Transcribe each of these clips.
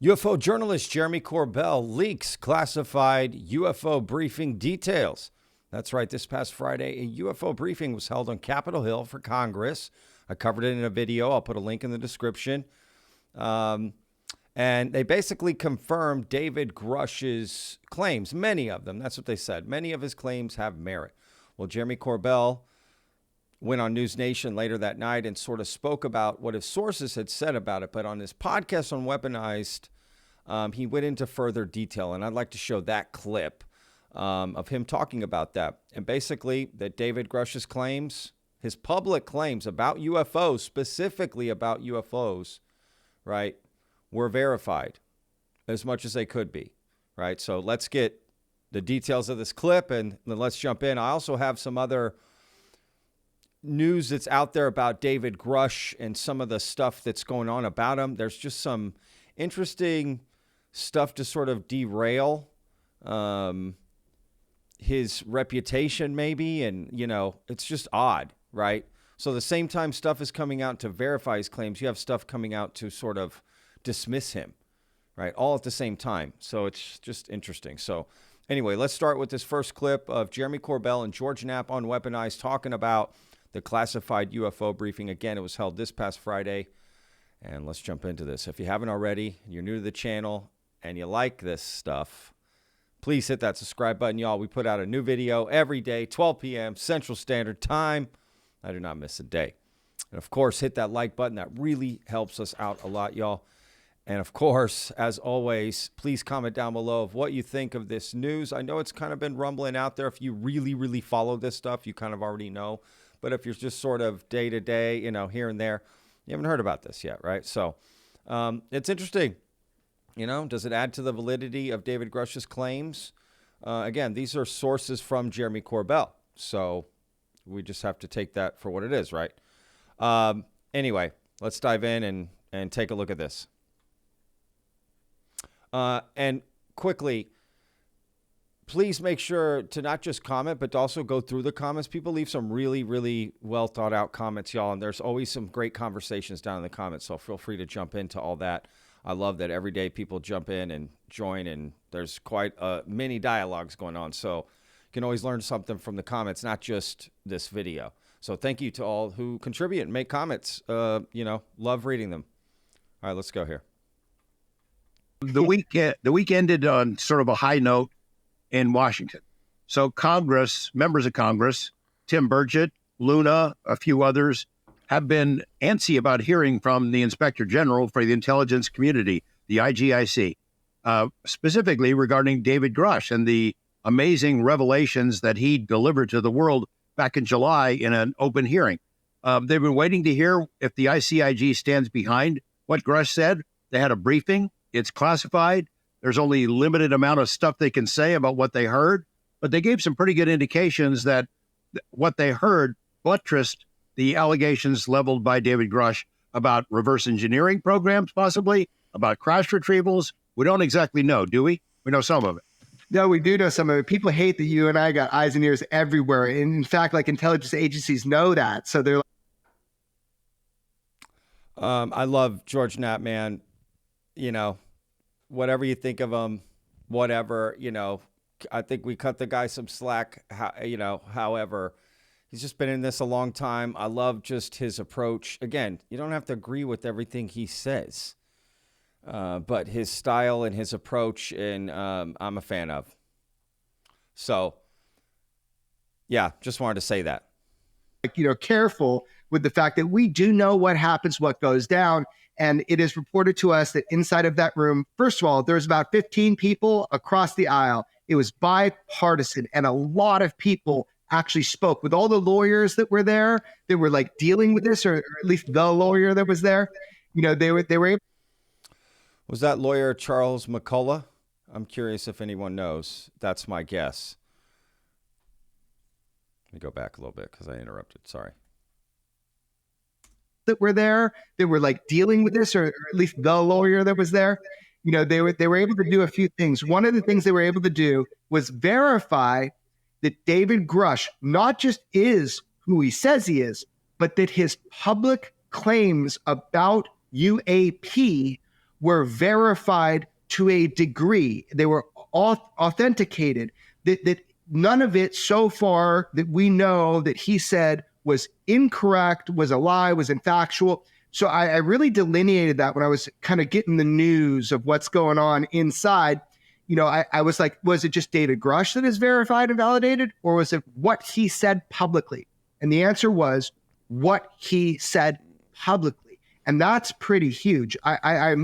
UFO journalist Jeremy Corbell leaks classified UFO briefing details. That's right. This past Friday, a UFO briefing was held on Capitol Hill for Congress. I covered it in a video. I'll put a link in the description. And they basically confirmed David Grush's claims, many of them. That's what they said. Many of his claims have merit. Well, Jeremy Corbell went on News Nation later that night and sort of spoke about what his sources had said about it. But on his podcast on Weaponized, he went into further detail. And I'd like to show that clip of him talking about that. And basically that David Grush's claims, his public claims about UFOs, specifically about UFOs, right, were verified as much as they could be, right? So let's get the details of this clip and then let's jump in. I also have some other news that's out there about David Grusch and some of the stuff that's going on about him. There's just some interesting stuff to sort of derail his reputation maybe. And, you know, it's just odd, right? So the same time stuff is coming out to verify his claims, you have stuff coming out to sort of dismiss him, right? All at the same time. So it's just interesting. So anyway, let's start with this first clip of Jeremy Corbell and George Knapp on Weaponized talking about the classified UFO briefing. Again, it was held this past Friday. And let's jump into this. If you haven't already, you're new to the channel and you like this stuff, please hit that subscribe button, y'all. We put out a new video every day, 12 p.m. Central Standard Time. I do not miss a day. And of course, hit that like button. That really helps us out a lot, y'all. And of course, as always, please comment down below of what you think of this news. I know it's kind of been rumbling out there. If you really, really follow this stuff, you kind of already know. But if you're just sort of day to day, you know, here and there, you haven't heard about this yet, right? So it's interesting. You know, does it add to the validity of David Grush's claims? Again, these are sources from Jeremy Corbell. So we just have to take that for what it is, right? Anyway, let's dive in and take a look at this. And quickly, please make sure to not just comment, but to also go through the comments. People leave some really, really well thought out comments, y'all. And there's always some great conversations down in the comments. So feel free to jump into all that. I love that every day people jump in and join, and there's quite many dialogues going on. So you can always learn something from the comments, not just this video. So thank you to all who contribute and make comments. You know, love reading them. All right, let's go here. The week ended on sort of a high note in Washington. So Congress, members of Congress, Tim Burchett, Luna, a few others, have been antsy about hearing from the Inspector General for the Intelligence Community, the IGIC, specifically regarding David Grusch and the amazing revelations that he delivered to the world back in July in an open hearing. They've been waiting to hear if the ICIG stands behind what Grusch said. They had a briefing. It's classified. There's only a limited amount of stuff they can say about what they heard, but they gave some pretty good indications that what they heard buttressed the allegations leveled by David Grusch about reverse engineering programs, possibly, about crash retrievals. We don't exactly know, do we? We know some of it. No, we do know some of it. People hate that you and I got eyes and ears everywhere. And in fact, like intelligence agencies know that. So they're I love George Knapp, man. You know, whatever you think of him, whatever, you know, I think we cut the guy some slack, you know, however, he's just been in this a long time. I love just his approach. Again, you don't have to agree with everything he says, but his style and his approach, and I'm a fan of. So, yeah, just wanted to say that. you know, careful with the fact that we do know what happens, what goes down. And it is reported to us that inside of that room, first of all, there's about 15 people across the aisle. It was bipartisan, and a lot of people actually spoke. With all the lawyers that were there, that were like dealing with this, or at least the lawyer that was there, you know, they were able. Was that lawyer Charles McCullough? I'm curious if anyone knows. That's my guess. Let me go back a little bit because I interrupted. Sorry. That were there, that were like dealing with this, or at least the lawyer that was there, you know, they were able to do a few things. One of the things they were able to do was verify that David Grusch not just is who he says he is, but that his public claims about UAP were verified to a degree. They were authenticated. That none of it so far that we know that he said was incorrect, was a lie, was infactual. So I really delineated that when I was kind of getting the news of what's going on inside. You know, I was like, was it just David Grusch that is verified and validated, or was it what he said publicly? And the answer was what he said publicly. And that's pretty huge. I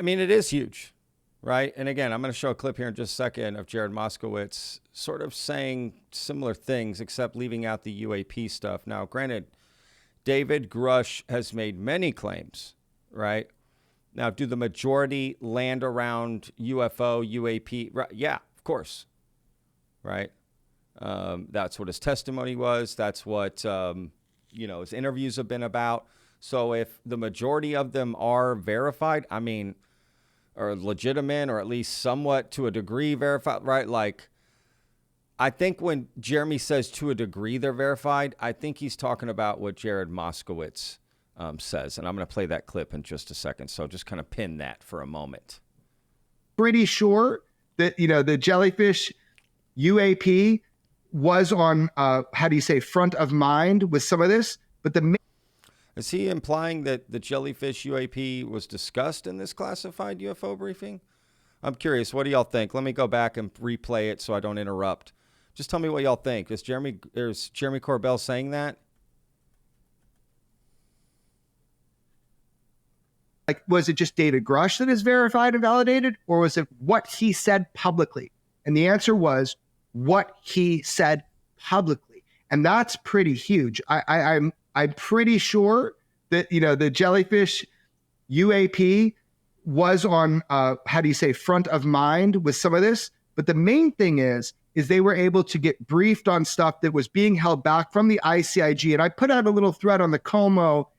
mean, it is huge, right? And again, I'm going to show a clip here in just a second of Jared Moscowitz sort of saying similar things, except leaving out the UAP stuff. Now, granted, David Grusch has made many claims, right? Now, do the majority land around UFO, UAP? Right? Yeah, of course, right? That's what his testimony was. That's what, his interviews have been about. So if the majority of them are verified, I mean, or legitimate, or at least somewhat to a degree verified, right? Like, I think when Jeremy says to a degree they're verified, I think he's talking about what Jared Moscowitz says. And I'm going to play that clip in just a second. So just kind of pin that for a moment. Pretty sure that, the jellyfish UAP was on, front of mind with some of this. But is he implying that the jellyfish UAP was discussed in this classified UFO briefing? I'm curious. What do y'all think? Let me go back and replay it so I don't interrupt. Just tell me what y'all think. Is Jeremy Corbell saying that? Like, was it just David Grusch that is verified and validated, or was it what he said publicly? And the answer was what he said publicly. And that's pretty huge. I'm pretty sure that, the jellyfish UAP was on, front of mind with some of this. But the main thing is they were able to get briefed on stuff that was being held back from the ICIG. And I put out a little thread on the Como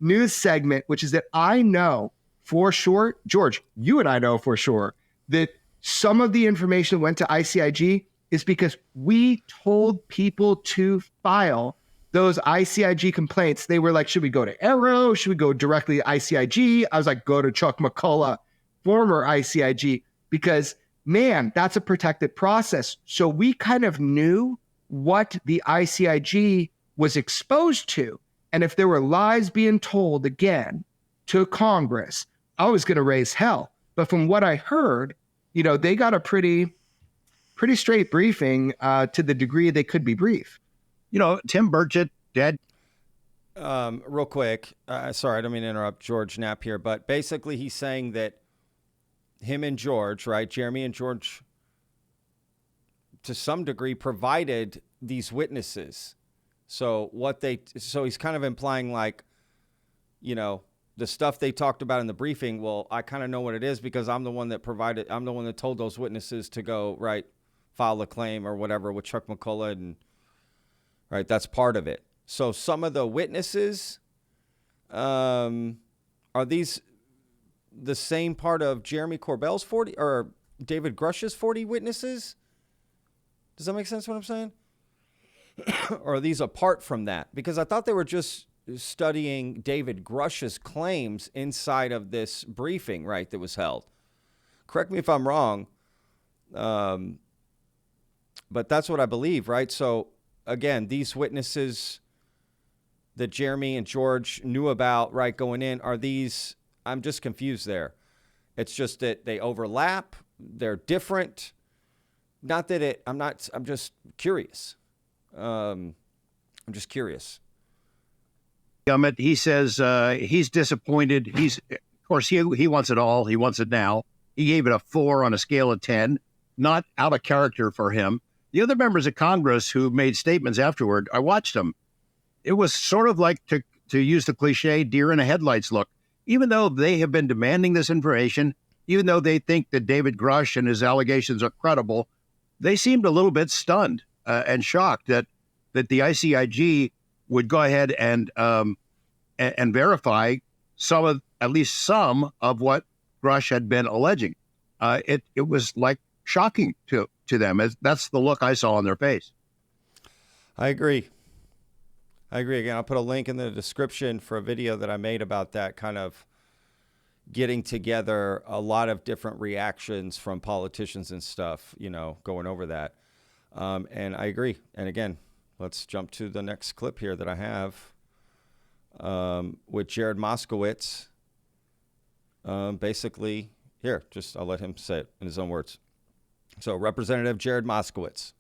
news segment, which is that I know for sure, George, you and I know for sure that some of the information that went to ICIG is because we told people to file those ICIG complaints. They were like, should we go to Arrow? Should we go directly to ICIG? I was like, go to Chuck McCullough, former ICIG, because man, that's a protected process. So we kind of knew what the ICIG was exposed to. And if there were lies being told again to Congress, I was going to raise hell. But from what I heard, they got a pretty straight briefing to the degree they could be briefed. Tim Burchett dead. Real quick. Sorry, I don't mean to interrupt George Knapp here, but basically he's saying that him and George, right, Jeremy and George, to some degree, provided these witnesses. So he's kind of implying like, the stuff they talked about in the briefing. Well, I kind of know what it is because I'm the one that told those witnesses to go, right, file a claim or whatever with Chuck McCullough, and right, that's part of it. So some of the witnesses, are these the same part of Jeremy Corbell's 40 or David Grush's 40 witnesses? Does that make sense what I'm saying? Or are these apart from that? Because I thought they were just studying David Grush's claims inside of this briefing, right, that was held. Correct me if I'm wrong, but that's what I believe, right? So, again, these witnesses that Jeremy and George knew about, right, going in, are these, I'm just confused there. It's just that they overlap, they're different. Not that I'm just curious. I'm just curious. He says he's disappointed. Of course, he wants it all. He wants it now. He gave it a 4 on a scale of 10, not out of character for him. The other members of Congress who made statements afterward, I watched them. It was sort of like, to use the cliche, deer in the headlights look. Even though they have been demanding this information, even though they think that David Grusch and his allegations are credible, they seemed a little bit stunned and shocked that the ICIG would go ahead and verify at least some of what Grush had been alleging. It was like shocking to them. That's the look I saw on their face. I agree. I agree. Again, I'll put a link in the description for a video that I made about that, kind of getting together a lot of different reactions from politicians and stuff, you know, going over that. And I agree. And again, let's jump to the next clip here that I have with Jared Moscowitz. Basically, here, I'll let him say it in his own words. So, Representative Jared Moscowitz.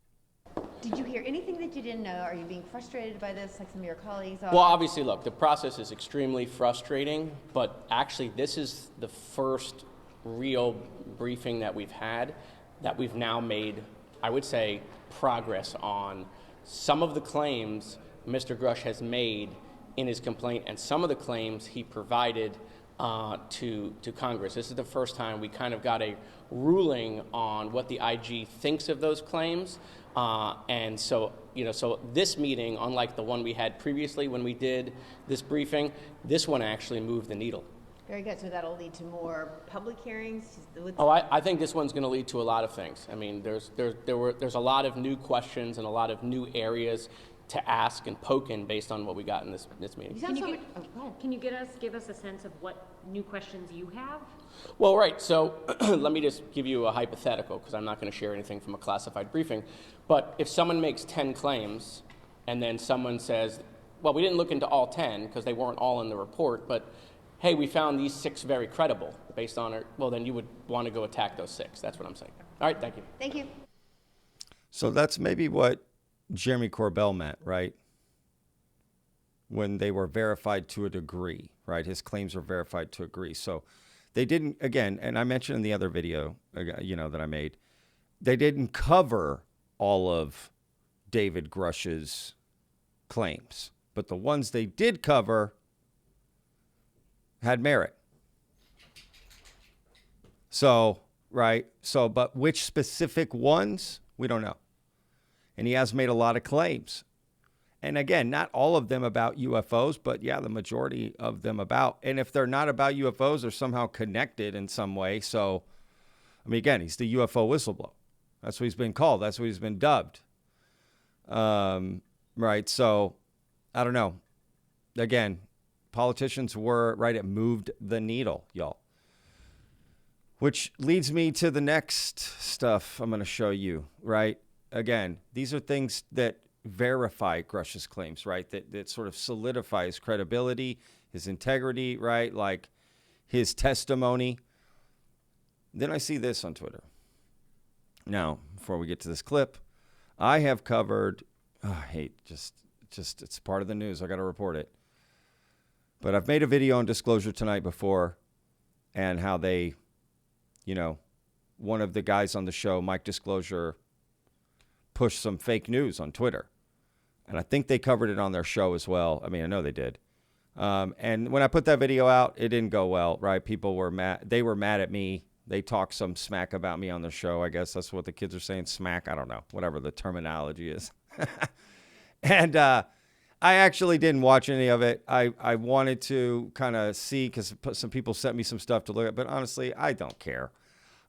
Did you hear anything that you didn't know? Are you being frustrated by this, like some of your colleagues are? Well, obviously, look, the process is extremely frustrating, but actually this is the first real briefing that we've had that we've now made, I would say, progress on some of the claims Mr. Grush has made in his complaint and some of the claims he provided to Congress. This is the first time we kind of got a ruling on what the IG thinks of those claims. And so, you know, so this meeting, unlike the one we had previously when we did this briefing, this one actually moved the needle. Very good. So that'll lead to more public hearings? Oh, I think this one's going to lead to a lot of things. I mean, there's a lot of new questions and a lot of new areas to ask and poke in based on what we got in this meeting. Can you give us a sense of what new questions you have? Well, right. So let me just give you a hypothetical, because I'm not going to share anything from a classified briefing. But if someone makes 10 claims and then someone says, well, we didn't look into all 10 because they weren't all in the report, but hey, we found these 6 very credible based on it, well, then you would want to go attack those 6. That's what I'm saying. All right. Thank you. Thank you. So that's maybe what Jeremy Corbell meant, right? When they were verified to a degree, right? His claims were verified to a degree. So they didn't, again, and I mentioned in the other video, you know, that I made, they didn't cover all of David Grush's claims, but the ones they did cover had merit. So, right? So, but which specific ones, we don't know. And he has made a lot of claims. And again, not all of them about UFOs, but yeah, the majority of them about. And if they're not about UFOs, they're somehow connected in some way. So, I mean, again, he's the UFO whistleblower. That's what he's been called. That's what he's been dubbed. Right. So, I don't know. Again, politicians were, right, it moved the needle, y'all. Which leads me to the next stuff I'm going to show you, right? Again, these are things that verify Grush's claims, right? That sort of solidify his credibility, his integrity, right? Like his testimony. Then I see this on Twitter. Now, before we get to this clip, I have covered, I hate just it's part of the news. I got to report it. But I've made a video on Disclosure Tonight before, and how they, you know, one of the guys on the show, Mike Disclosure, pushed some fake news on Twitter. And I think they covered it on their show as well. I mean, I know they did. And when I put that video out, it didn't go well, right? People were mad. They were mad at me. They talked some smack about me on the show. I guess that's what the kids are saying, smack. I don't know, whatever the terminology is. And I actually didn't watch any of it. I wanted to kind of see, because some people sent me some stuff to look at, but honestly, I don't care.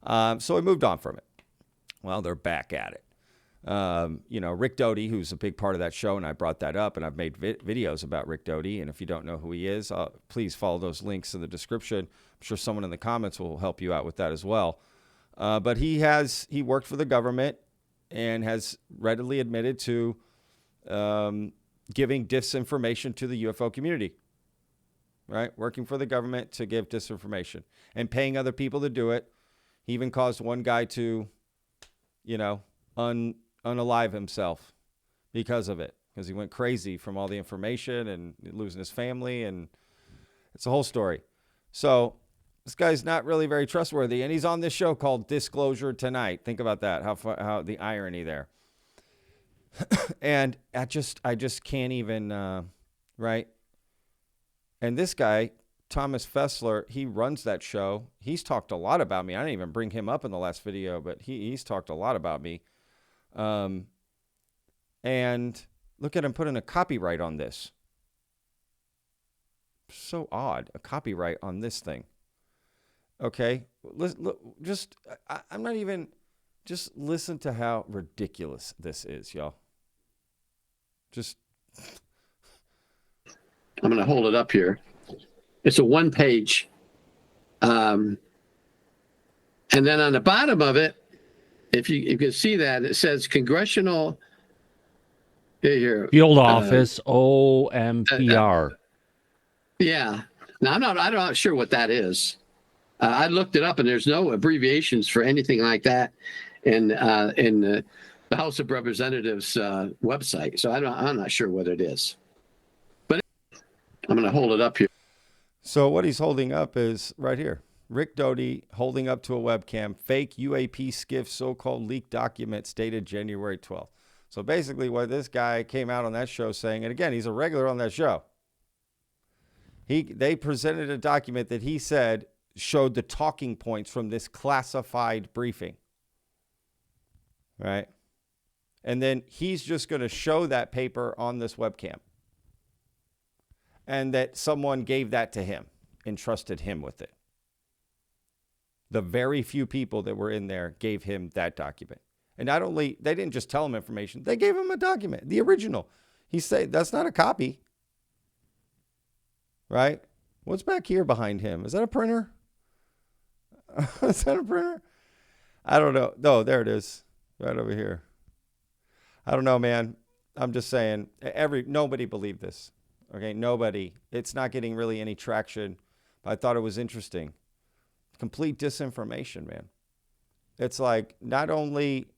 So I moved on from it. Well, they're back at it. You know, Rick Doty, who's a big part of that show, and I brought that up, and I've made videos about Rick Doty. And if you don't know who he is, please follow those links in the description. I'm sure someone in the comments will help you out with that as well. But he worked for the government and has readily admitted to giving disinformation to the UFO community, right? Working for the government to give disinformation and paying other people to do it. He even caused one guy to, you know, unalive himself because of it, because he went crazy from all the information and losing his family, and it's a whole story. So this guy's not really very trustworthy, and he's on this show called Disclosure Tonight. Think about that, how the irony there. And I just can't even, right? And this guy, Thomas Fessler, he runs that show. He's talked a lot about me. I didn't even bring him up in the last video, but he's talked a lot about me. And look at him putting a copyright on this. So odd, a copyright on this thing. Okay, I'm not even, just listen to how ridiculous this is, y'all. Just, I'm going to hold it up here. It's a one-page. And then on the bottom of it, if you can see that, it says Congressional. Here. Field Office, OMPR. Yeah. Now, I'm not sure what that is. I looked it up, and there's no abbreviations for anything like that in the House of Representatives website. So I'm not sure what it is. But I'm going to hold it up here. So what he's holding up is right here. Rick Doty holding up to a webcam, fake UAP skiff so-called leaked documents dated January 12th. So basically what this guy came out on that show saying, and again, he's a regular on that show. They presented a document that he said showed the talking points from this classified briefing. Right? And then he's just going to show that paper on this webcam. And that someone gave that to him, entrusted him with it. The very few people that were in there gave him that document. And not only, they didn't just tell him information, they gave him a document, the original. He said, that's not a copy. Right? What's back here behind him? Is that a printer? Is that a printer? I don't know. No, there it is. Right over here. I don't know, man. I'm just saying, nobody believed this. Okay, nobody. It's not getting really any traction. But I thought it was interesting. Complete disinformation, man. It's like not only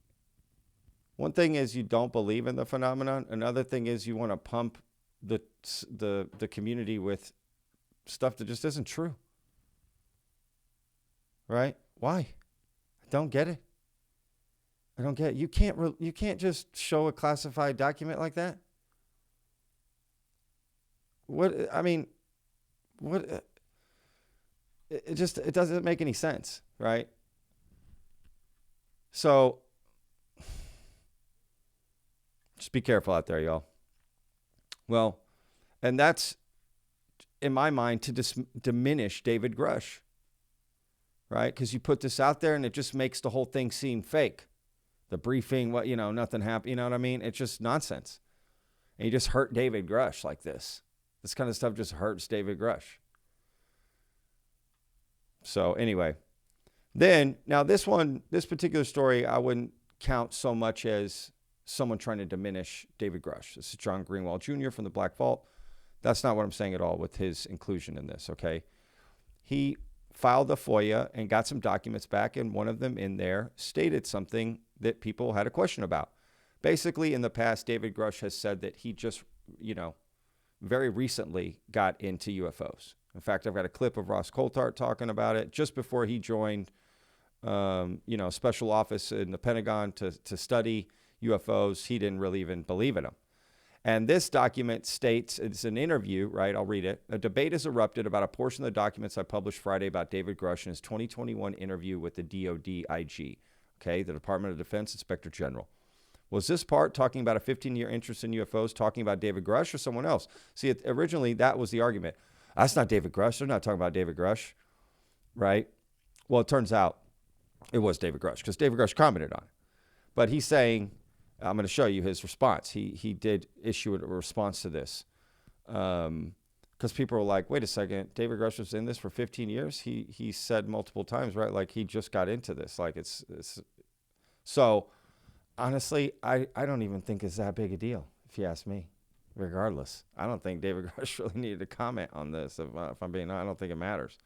one thing is you don't believe in the phenomenon. Another thing is you want to pump the community with stuff that just isn't true. Right? Why? I don't get it. I don't get it. You can't just show a classified document like that. What? I mean, what? It doesn't make any sense, right? So just be careful out there, y'all. Well, and that's, in my mind, to diminish David Grusch, right? Because you put this out there and it just makes the whole thing seem fake. The briefing, nothing happened. You know what I mean? It's just nonsense. And you just hurt David Grusch like this. This kind of stuff just hurts David Grusch. So anyway, then now this particular story, I wouldn't count so much as someone trying to diminish David Grusch. This is John Greenwell Jr. from the Black Vault. That's not what I'm saying at all with his inclusion in this, okay? He filed a FOIA and got some documents back, and one of them in there stated something that people had a question about. Basically, in the past, David Grusch has said that he just, very recently got into UFOs. In fact, I've got a clip of Ross Colart talking about it just before he joined, special office in the Pentagon to study UFOs. He didn't really even believe in them. And this document states, it's an interview, right? I'll read it. A debate has erupted about a portion of the documents I published Friday about David Grusch in his 2021 interview with the DOD IG, okay, the Department of Defense Inspector General. Was this part talking about a 15-year interest in UFOs, talking about David Grusch or someone else? See, originally that was the argument. That's not David Grusch. They're not talking about David Grusch, right? Well, it turns out it was David Grusch because David Grusch commented on it. But he's saying, I'm going to show you his response. He did issue a response to this because people were like, wait a second, David Grusch was in this for 15 years? He said multiple times, right? Like he just got into this. Like it's so honestly, I don't even think it's that big a deal, if you ask me. Regardless, I don't think David Grusch really needed to comment on this. If I'm being honest, I don't think it matters.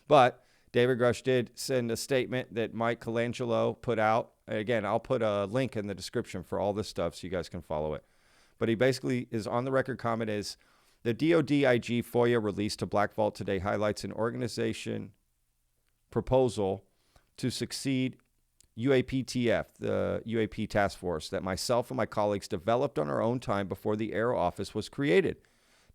But David Grusch did send a statement that Mike Colangelo put out. Again, I'll put a link in the description for all this stuff so you guys can follow it. But he basically is on the record comment is, the DOD IG FOIA release to Black Vault today highlights an organization proposal to succeed UAPTF, the UAP task force that myself and my colleagues developed on our own time before the Aero Office was created.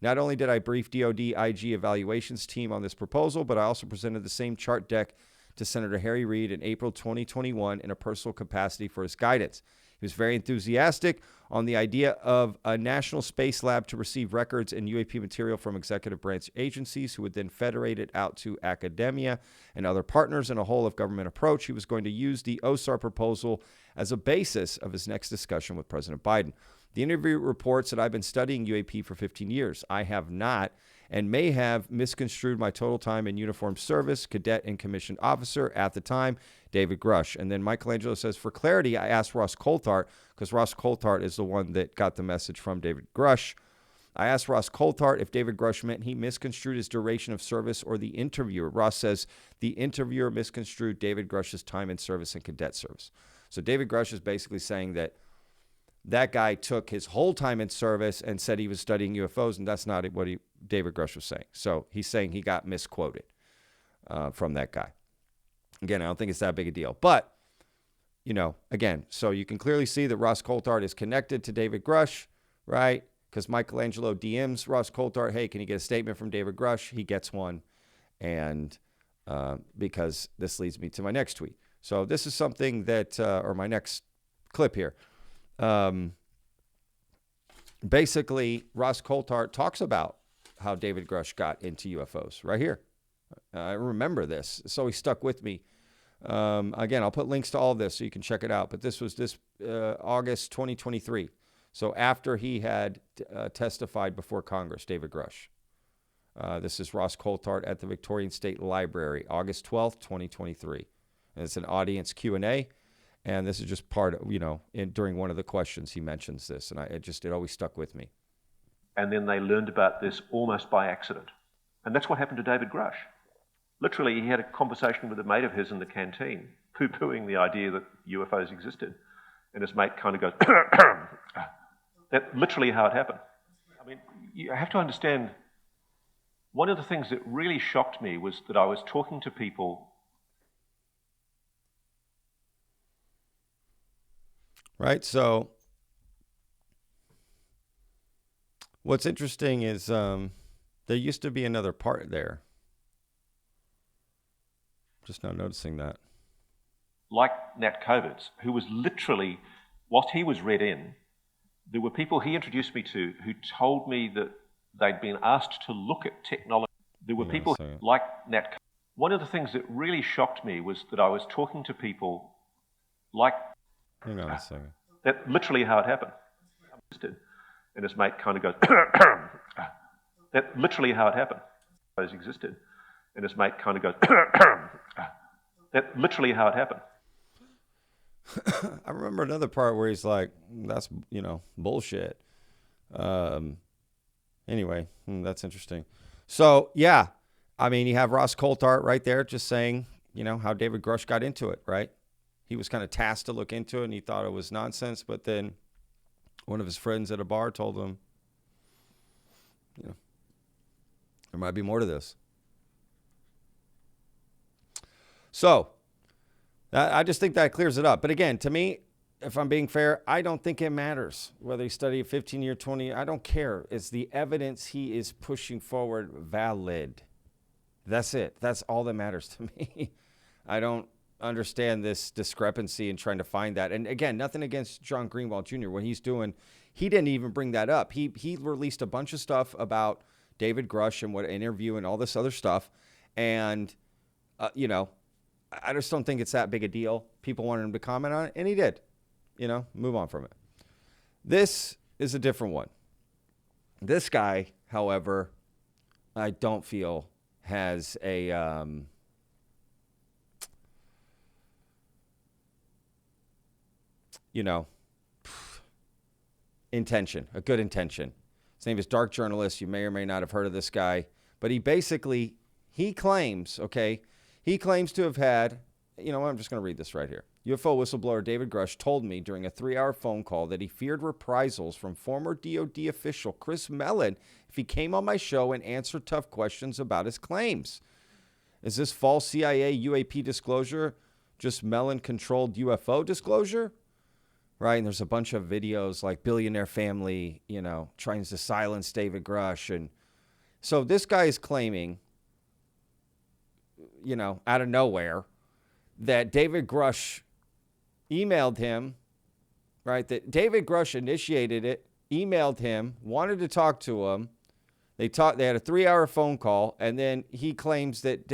Not only did I brief DOD IG evaluations team on this proposal, but I also presented the same chart deck to Senator Harry Reid in April 2021 in a personal capacity for his guidance. He was very enthusiastic on the idea of a national space lab to receive records and UAP material from executive branch agencies who would then federate it out to academia and other partners in a whole of government approach. He was going to use the OSAR proposal as a basis of his next discussion with President Biden. The interview reports that I've been studying UAP for 15 years. I have not and may have misconstrued my total time in uniformed service, cadet, and commissioned officer at the time, David Grusch. And then Michelangelo says, for clarity, I asked Ross Colart, because Ross Colart is the one that got the message from David Grusch. I asked Ross Colart if David Grusch meant he misconstrued his duration of service or the interviewer. Ross says the interviewer misconstrued David Grusch's time in service and cadet service. So David Grusch is basically saying that that guy took his whole time in service and said he was studying UFOs, and that's not what David Grusch was saying. So he's saying he got misquoted from that guy. Again, I don't think it's that big a deal. But, you know, again, so you can clearly see that Ross Colart is connected to David Grusch, right? Because Michelangelo DMs Ross Colart, hey, can you get a statement from David Grusch? He gets one. And because this leads me to my next tweet. So this is something that, or my next clip here. Basically, Ross Colart talks about how David Grusch got into UFOs right here. I remember this. So he stuck with me. Again, I'll put links to all of this so you can check it out. But this was August 2023. So after he had testified before Congress, David Grusch. This is Ross Colart at the Victorian State Library, August 12th, 2023. And it's an audience Q&A. And this is just part of, you know, during one of the questions he mentions this. And it always stuck with me. And then they learned about this almost by accident. And that's what happened to David Grusch. Literally, he had a conversation with a mate of his in the canteen, poo-pooing the idea that UFOs existed. And his mate kind of goes, that's literally how it happened. I mean, you have to understand, one of the things that really shocked me was that I was talking to people. Right, so what's interesting is there used to be another part there. Just now noticing that. Like Nat Kovitz, who was literally, what he was read in, there were people he introduced me to who told me that they'd been asked to look at technology. There were people like Nat. One of the things that really shocked me was that I was talking to people like. Hang on a second. That's literally how it happened. And his mate kind of goes, that's literally how it happened. Those existed. And his mate kind of goes, that's literally how it happened. I remember another part where he's like, that's, you know, bullshit. Anyway, that's interesting. So, yeah, I mean, you have Ross Colart right there just saying, you know, how David Grusch got into it, right? He was kind of tasked to look into it, and he thought it was nonsense. But then one of his friends at a bar told him, you know, there might be more to this. So I just think that clears it up. But again, to me, if I'm being fair, I don't think it matters whether he studied 15 year, 20 year. I don't care. It's the evidence he is pushing forward valid. That's it. That's all that matters to me. I don't understand this discrepancy in trying to find that. And again, nothing against John Greenwell Jr. What he's doing, he didn't even bring that up. He released a bunch of stuff about David Grusch and what interview and all this other stuff. And, you know, I just don't think it's that big a deal. People wanted him to comment on it, and he did. You know, move on from it. This is a different one. This guy, however, I don't feel has a intention, a good intention. His name is Dark Journalist. You may or may not have heard of this guy, but he claims to have had, I'm just going to read this right here. UFO whistleblower David Grusch told me during a 3-hour phone call that he feared reprisals from former DOD official Chris Mellon if he came on my show and answered tough questions about his claims. Is this false CIA UAP disclosure just Mellon-controlled UFO disclosure? Right, and there's a bunch of videos like Billionaire Family, trying to silence David Grusch. And so this guy is claiming, out of nowhere, that David Grusch emailed him, right? That David Grusch initiated it, emailed him, wanted to talk to him. They had a 3-hour phone call, and then he claims that,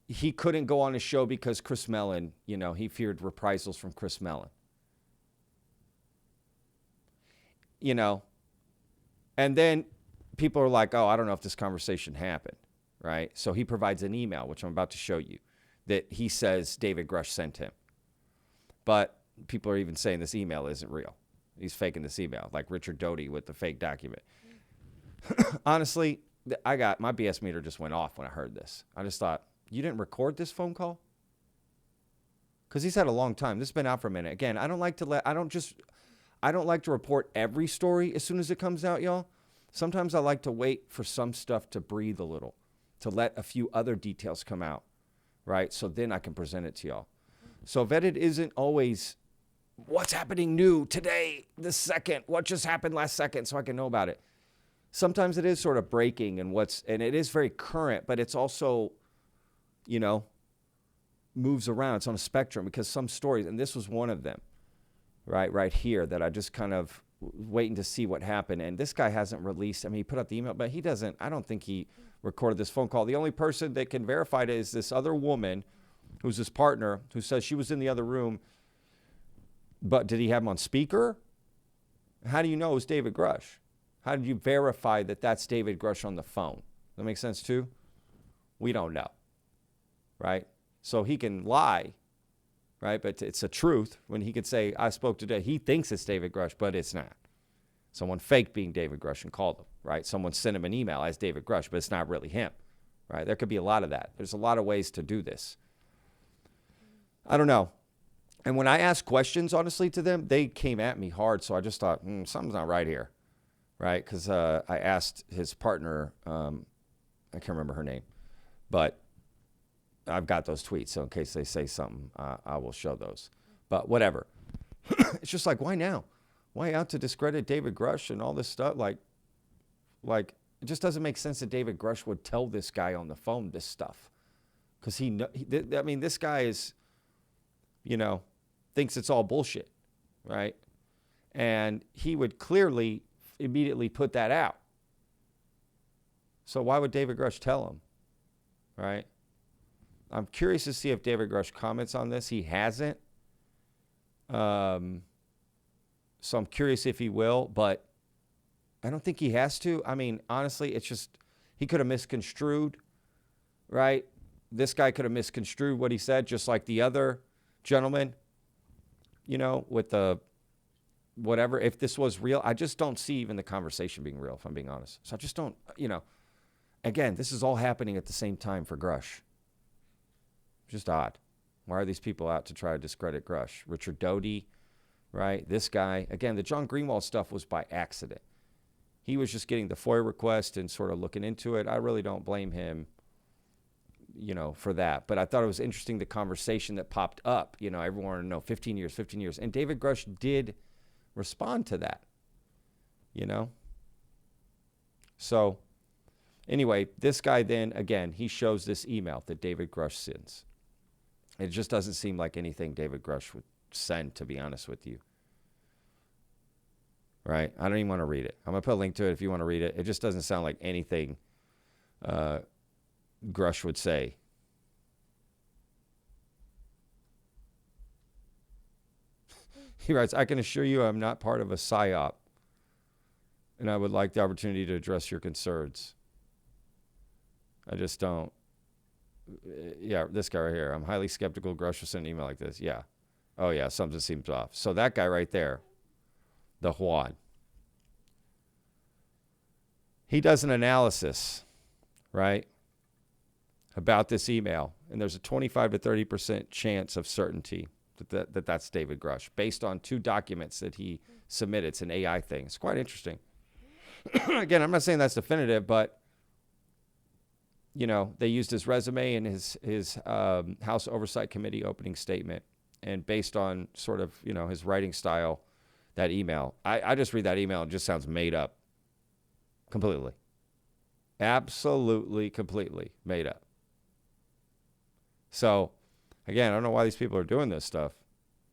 he couldn't go on his show because Chris Mellon, he feared reprisals from Chris Mellon. you know, and then people are like, oh, I don't know if this conversation happened, right? So he provides an email, which I'm about to show you, that he says David Grusch sent him. But people are even saying this email isn't real. He's faking this email, like Richard Doty with the fake document. Honestly, my BS meter just went off when I heard this. I just thought, you didn't record this phone call? Because he's had a long time. This has been out for a minute. Again, I don't like to report every story as soon as it comes out, y'all. Sometimes I like to wait for some stuff to breathe a little, to let a few other details come out, right? So then I can present it to y'all. So vetted isn't always what's happening new today, this second, what just happened last second, so I can know about it. Sometimes it is sort of breaking and it is very current, but it's also, you know, moves around. It's on a spectrum because some stories, and this was one of them, right here, that I just kind of waiting to see what happened. And this guy hasn't released, I mean, he put out the email, but I don't think he recorded this phone call. The only person that can verify it is this other woman who's his partner, who says she was in the other room. But did he have him on speaker? How do you know it was David Grusch? How did you verify that that's David Grusch on the phone? That makes sense too? We don't know, right? So he can lie, right? But it's a truth when he could say, I spoke today. He thinks it's David Grusch, but it's not. Someone faked being David Grusch and called him, right? Someone sent him an email as David Grusch, but it's not really him, right? There could be a lot of that. There's a lot of ways to do this. I don't know. And when I asked questions, honestly, to them, they came at me hard. So I just thought, something's not right here, right? Because I asked his partner, I can't remember her name, but I've got those tweets. So in case they say something, I will show those. But whatever. It's just like, why now? Why out to discredit David Grusch and all this stuff? Like it just doesn't make sense that David Grusch would tell this guy on the phone this stuff. Because this guy is, you know, thinks it's all bullshit, right? And he would clearly immediately put that out. So why would David Grusch tell him, right? I'm curious to see if David Grusch comments on this. He hasn't. So I'm curious if he will, but I don't think he has to. I mean, honestly, it's just, he could have misconstrued, right? This guy could have misconstrued what he said, just like the other gentleman, you know, with the whatever. If this was real, I just don't see even the conversation being real, if I'm being honest. So I just don't, you know, again, this is all happening at the same time for Grusch. Just odd. Why are these people out to try to discredit Grusch? Richard Doty, right? This guy. Again, the John Greenwell stuff was by accident. He was just getting the FOIA request and sort of looking into it. I really don't blame him, you know, for that. But I thought it was interesting, the conversation that popped up. You know, everyone wanted to know 15 years. And David Grusch did respond to that, you know. So anyway, this guy then, again, he shows this email that David Grusch sends. It just doesn't seem like anything David Grusch would send, to be honest with you. Right? I don't even want to read it. I'm going to put a link to it if you want to read it. It just doesn't sound like anything Grusch would say. He writes, I can assure you I'm not part of a PSYOP, and I would like the opportunity to address your concerns. I just don't. Yeah, this guy right here. I'm highly skeptical Grusch will send an email like this. Yeah. Oh, yeah, something seems off. So that guy right there, the Juan, he does an analysis, right, about this email. And there's a 25 to 30% chance of certainty that that's David Grusch, based on 2 documents that he submitted. It's an AI thing. It's quite interesting. Again, I'm not saying that's definitive, but you know, they used his resume and his House Oversight Committee opening statement. And based on sort of, you know, his writing style, that email, I just read that email and it just sounds made up. Completely. Absolutely, completely made up. So, again, I don't know why these people are doing this stuff,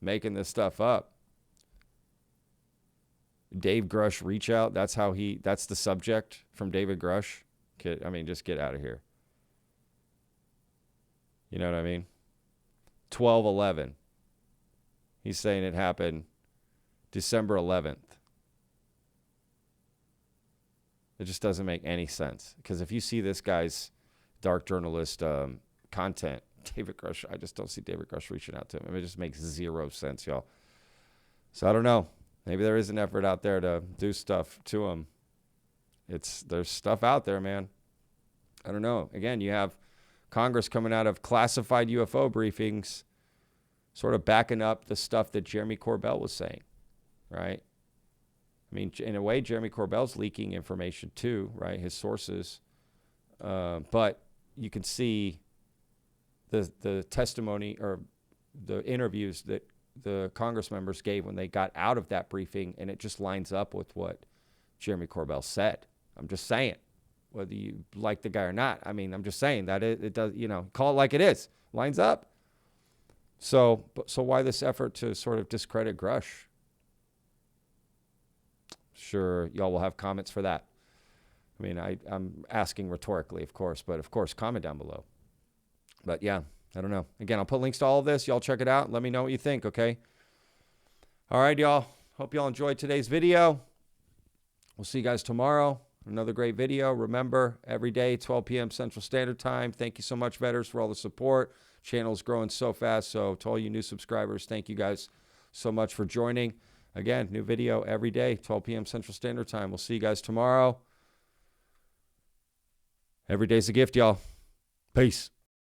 making this stuff up. Dave Grusch reach out. That's the subject from David Grusch. I mean, just get out of here. You know what I mean? 12/11. He's saying it happened December 11th. It just doesn't make any sense. Because if you see this guy's dark journalist content, David Grusch, I just don't see David Grusch reaching out to him. It just makes zero sense, y'all. So I don't know. Maybe there is an effort out there to do stuff to him. There's stuff out there, man. I don't know. Again, you have Congress coming out of classified UFO briefings, sort of backing up the stuff that Jeremy Corbell was saying, right? I mean, in a way, Jeremy Corbell's leaking information too, right? His sources. But you can see the testimony or the interviews that the Congress members gave when they got out of that briefing, and it just lines up with what Jeremy Corbell said. I'm just saying, whether you like the guy or not. I mean, I'm just saying that it does, call it like it is. Lines up. So why this effort to sort of discredit Grush? Sure, y'all will have comments for that. I mean, I'm asking rhetorically, of course, but of course, comment down below. But yeah, I don't know. Again, I'll put links to all of this. Y'all check it out. Let me know what you think, okay? All right, y'all. Hope y'all enjoyed today's video. We'll see you guys tomorrow. Another great video. Remember, every day, 12 p.m. Central Standard Time. Thank you so much, Vetters, for all the support. Channel's growing so fast. So to all you new subscribers, thank you guys so much for joining. Again, new video every day, 12 p.m. Central Standard Time. We'll see you guys tomorrow. Every day's a gift, y'all. Peace.